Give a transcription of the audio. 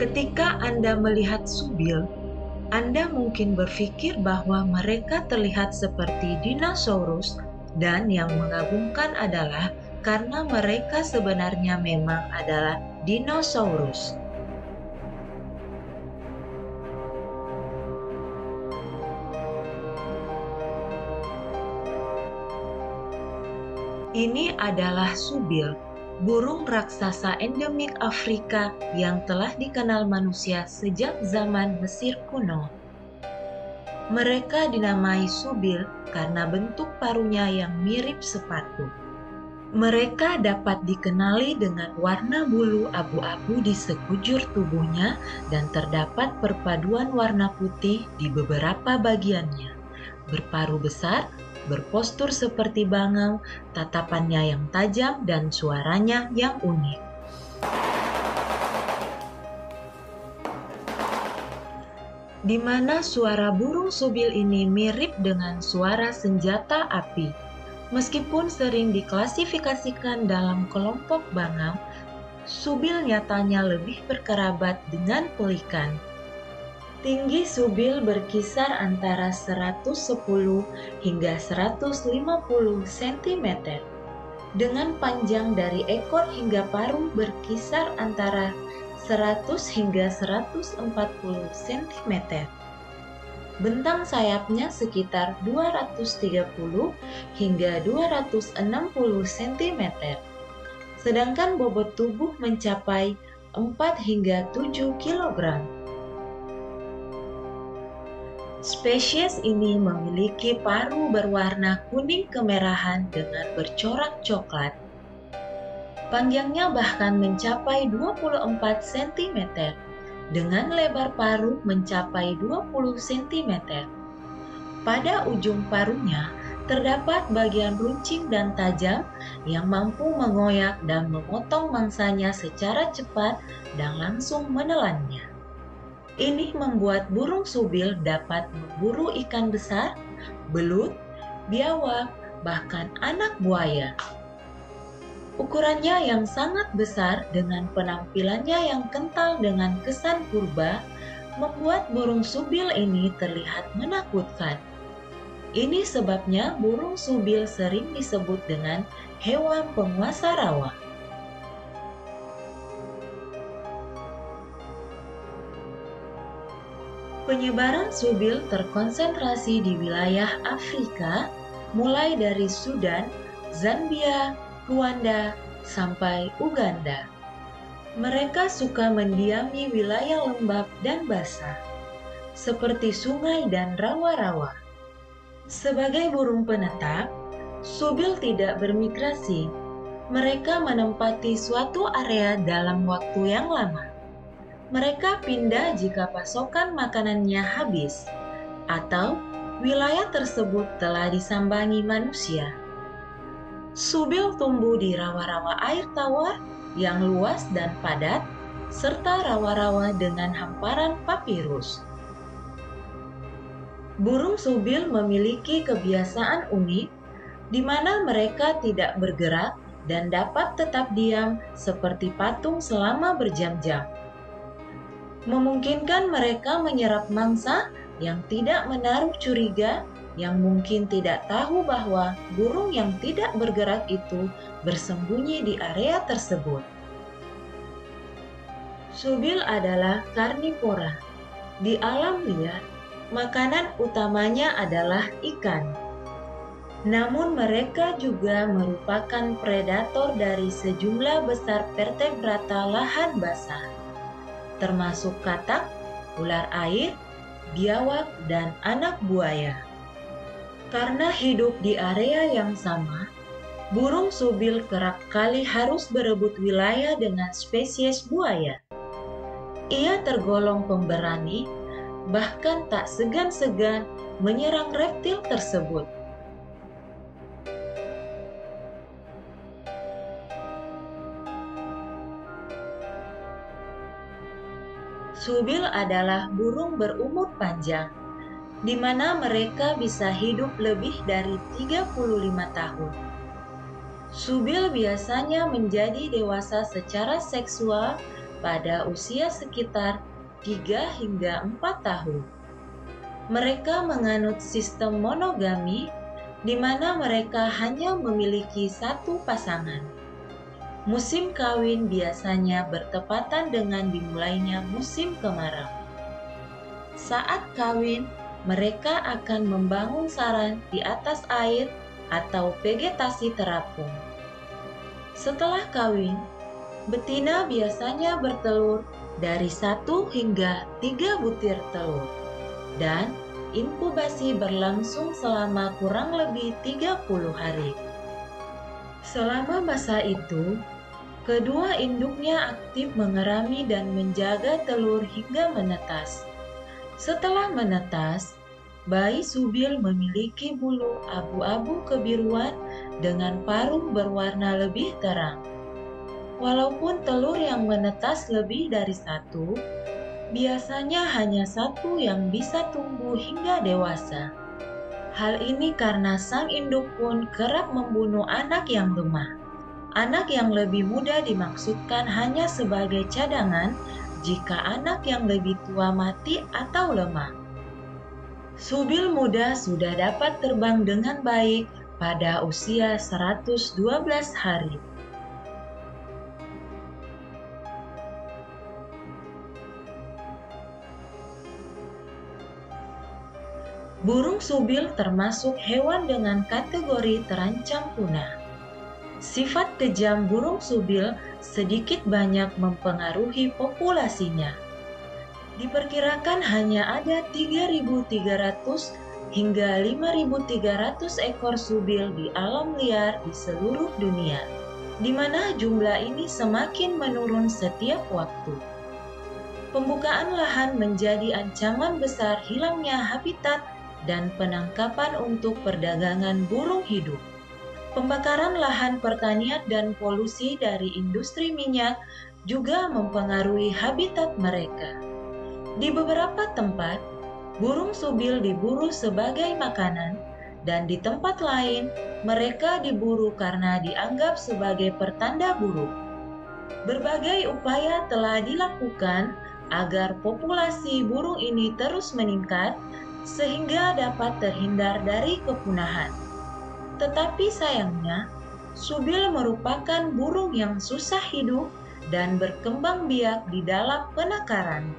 Ketika Anda melihat subil, Anda mungkin berpikir bahwa mereka terlihat seperti dinosaurus, dan yang mengagumkan adalah karena mereka sebenarnya memang adalah dinosaurus. Ini adalah subil, burung raksasa endemik Afrika yang telah dikenal manusia sejak zaman Mesir kuno. Mereka dinamai subil karena bentuk paruhnya yang mirip sepatu. Mereka dapat dikenali dengan warna bulu abu-abu di sekujur tubuhnya dan terdapat perpaduan warna putih di beberapa bagiannya. Berparuh besar, berpostur seperti bangau, tatapannya yang tajam dan suaranya yang unik. Di mana suara burung subil ini mirip dengan suara senjata api. Meskipun sering diklasifikasikan dalam kelompok bangau, subil nyatanya lebih berkerabat dengan pelikan. Tinggi subil berkisar antara 110 hingga 150 cm, dengan panjang dari ekor hingga paruh berkisar antara 100 hingga 140 cm. Bentang sayapnya sekitar 230 hingga 260 cm, sedangkan bobot tubuh mencapai 4 hingga 7 kg. Spesies ini memiliki paruh berwarna kuning kemerahan dengan bercorak coklat. Panjangnya bahkan mencapai 24 cm, dengan lebar paruh mencapai 20 cm. Pada ujung paruhnya terdapat bagian runcing dan tajam yang mampu mengoyak dan memotong mangsanya secara cepat dan langsung menelannya. Ini membuat burung subil dapat memburu ikan besar, belut, biawak, bahkan anak buaya. Ukurannya yang sangat besar dengan penampilannya yang kental dengan kesan purba membuat burung subil ini terlihat menakutkan. Ini sebabnya burung subil sering disebut dengan hewan penguasa rawa. Penyebaran subil terkonsentrasi di wilayah Afrika, mulai dari Sudan, Zambia, Rwanda, sampai Uganda. Mereka suka mendiami wilayah lembab dan basah, seperti sungai dan rawa-rawa. Sebagai burung penetap, subil tidak bermigrasi. Mereka menempati suatu area dalam waktu yang lama. Mereka pindah jika pasokan makanannya habis, atau wilayah tersebut telah disambangi manusia. Subil tumbuh di rawa-rawa air tawar yang luas dan padat, serta rawa-rawa dengan hamparan papirus. Burung subil memiliki kebiasaan unik, di mana mereka tidak bergerak dan dapat tetap diam seperti patung selama berjam-jam. Memungkinkan mereka menyerap mangsa yang tidak menaruh curiga, yang mungkin tidak tahu bahwa burung yang tidak bergerak itu bersembunyi di area tersebut. Subil adalah karnivora. Di alam liar, makanan utamanya adalah ikan. Namun mereka juga merupakan predator dari sejumlah besar vertebrata lahan basah, termasuk katak, ular air, biawak, dan anak buaya. Karena hidup di area yang sama, burung subil kerap kali harus berebut wilayah dengan spesies buaya. Ia tergolong pemberani, bahkan tak segan-segan menyerang reptil tersebut. Subil adalah burung berumur panjang, di mana mereka bisa hidup lebih dari 35 tahun. Subil biasanya menjadi dewasa secara seksual pada usia sekitar 3 hingga 4 tahun. Mereka menganut sistem monogami, di mana mereka hanya memiliki satu pasangan. Musim kawin biasanya bertepatan dengan dimulainya musim kemarau. Saat kawin, mereka akan membangun sarang di atas air atau vegetasi terapung. Setelah kawin, betina biasanya bertelur dari 1 hingga 3 butir telur, dan inkubasi berlangsung selama kurang lebih 30 hari. Selama masa itu, kedua induknya aktif mengerami dan menjaga telur hingga menetas. Setelah menetas, bayi subil memiliki bulu abu-abu kebiruan dengan paruh berwarna lebih terang. Walaupun telur yang menetas lebih dari 1, biasanya hanya 1 yang bisa tumbuh hingga dewasa. Hal ini karena sang induk pun kerap membunuh anak yang lemah. Anak yang lebih muda dimaksudkan hanya sebagai cadangan jika anak yang lebih tua mati atau lemah. Subil muda sudah dapat terbang dengan baik pada usia 112 hari. Burung subil termasuk hewan dengan kategori terancam punah. Sifat kejam burung subil sedikit banyak mempengaruhi populasinya. Diperkirakan hanya ada 3.300 hingga 5.300 ekor subil di alam liar di seluruh dunia, di mana jumlah ini semakin menurun setiap waktu. Pembukaan lahan menjadi ancaman besar hilangnya habitat dan penangkapan untuk perdagangan burung hidup. Pembakaran lahan pertanian dan polusi dari industri minyak juga mempengaruhi habitat mereka. Di beberapa tempat, burung subil diburu sebagai makanan, dan di tempat lain mereka diburu karena dianggap sebagai pertanda buruk. Berbagai upaya telah dilakukan agar populasi burung ini terus meningkat sehingga dapat terhindar dari kepunahan. Tetapi sayangnya, subil merupakan burung yang susah hidup dan berkembang biak di dalam penangkaran.